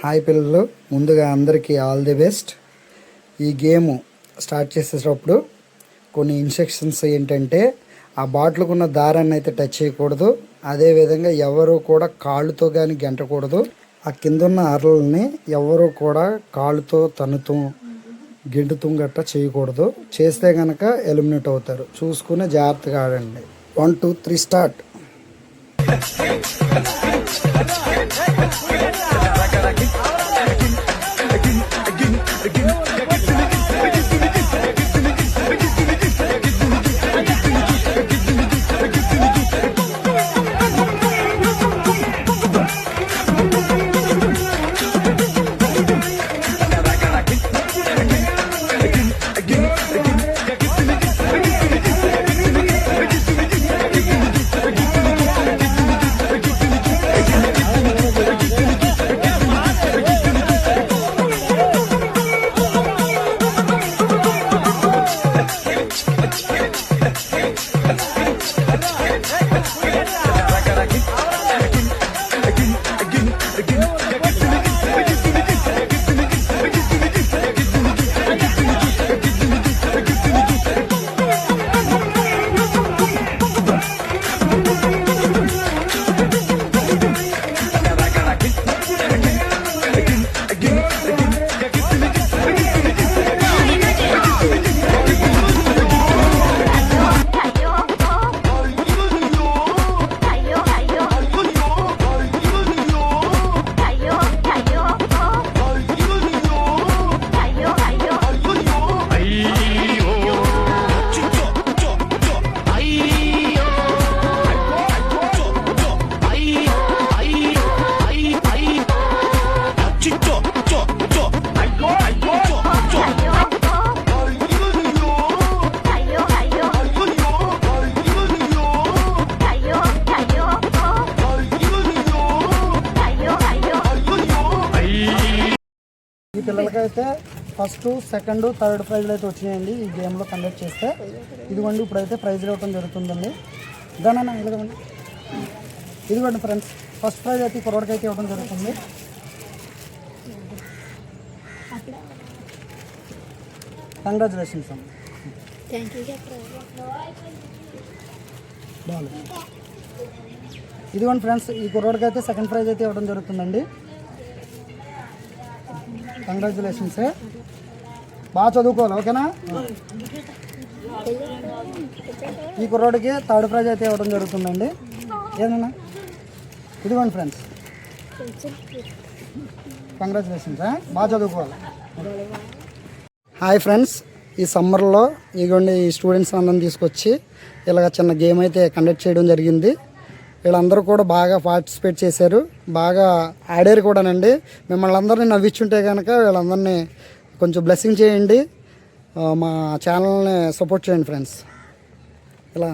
Hi పిల్లలు, ముందుగా అందరికీ ఆల్ ది బెస్ట్. ఈ గేమ్ స్టార్ట్ చేసేటప్పుడు కొన్ని ఇన్స్ట్రక్షన్స్ ఏంటంటే, ఆ బాటిల్కు ఉన్న దారాన్ని అయితే టచ్ చేయకూడదు. అదేవిధంగా ఎవరు కూడా కాళ్ళతో కానీ గెంటకూడదు. ఆ కింద ఉన్న అరలని ఎవరు కూడా కాళ్ళతో తన్నుతూ గెంటుతూ గట్రా చేయకూడదు. చేస్తే కనుక ఎలిమినేట్ అవుతారు. చూసుకుని జాగ్రత్తగా ఆడండి. 1 2 3 స్టార్ట్. ఈ పిల్లలకైతే ఫస్ట్, సెకండ్, థర్డ్ ప్రైజ్లు అయితే వచ్చినాయండి ఈ గేమ్లో కండక్ట్ చేస్తే. ఇదిగోండి ఇప్పుడైతే ప్రైజ్లు ఇవ్వడం జరుగుతుందండి. దానన్నా ఇలాగండి. ఇదిగోండి ఫ్రెండ్స్, ఫస్ట్ ప్రైజ్ అయితే కుర్రోడికి అయితే ఇవ్వడం జరుగుతుంది. కంగ్రాచులేషన్స్ అమ్మ. ఇదిగోండి ఫ్రెండ్స్, ఈ కుర్రోడికి అయితే సెకండ్ ప్రైజ్ అయితే ఇవ్వడం జరుగుతుందండి. కంగ్రాచులేషన్స్. బాగా చదువుకోవాలి, ఓకేనా? ఈ కుర్రోడికి థర్డ్ ప్రైజ్ అయితే ఇవ్వడం జరుగుతుందండి. ఏదన్నా ఇదిగోండి ఫ్రెండ్స్, కంగ్రాచులేషన్స్. బాగా చదువుకోవాలి. హాయ్ ఫ్రెండ్స్, ఈ సమ్మర్లో ఇదిగోండి ఈ స్టూడెంట్స్ అందరిని తీసుకొచ్చి ఇలాగ చిన్న గేమ్ అయితే కండక్ట్ చేయడం జరిగింది. వీళ్ళందరూ కూడా బాగా పార్టిసిపేట్ చేశారు, బాగా ఆడారు కూడానండి. మిమ్మల్ని అందరినీ నవ్వించుంటే కనుక వీళ్ళందరినీ కొంచెం బ్లెస్సింగ్ చేయండి, మా ఛానల్ని సపోర్ట్ చేయండి ఫ్రెండ్స్. ఇలా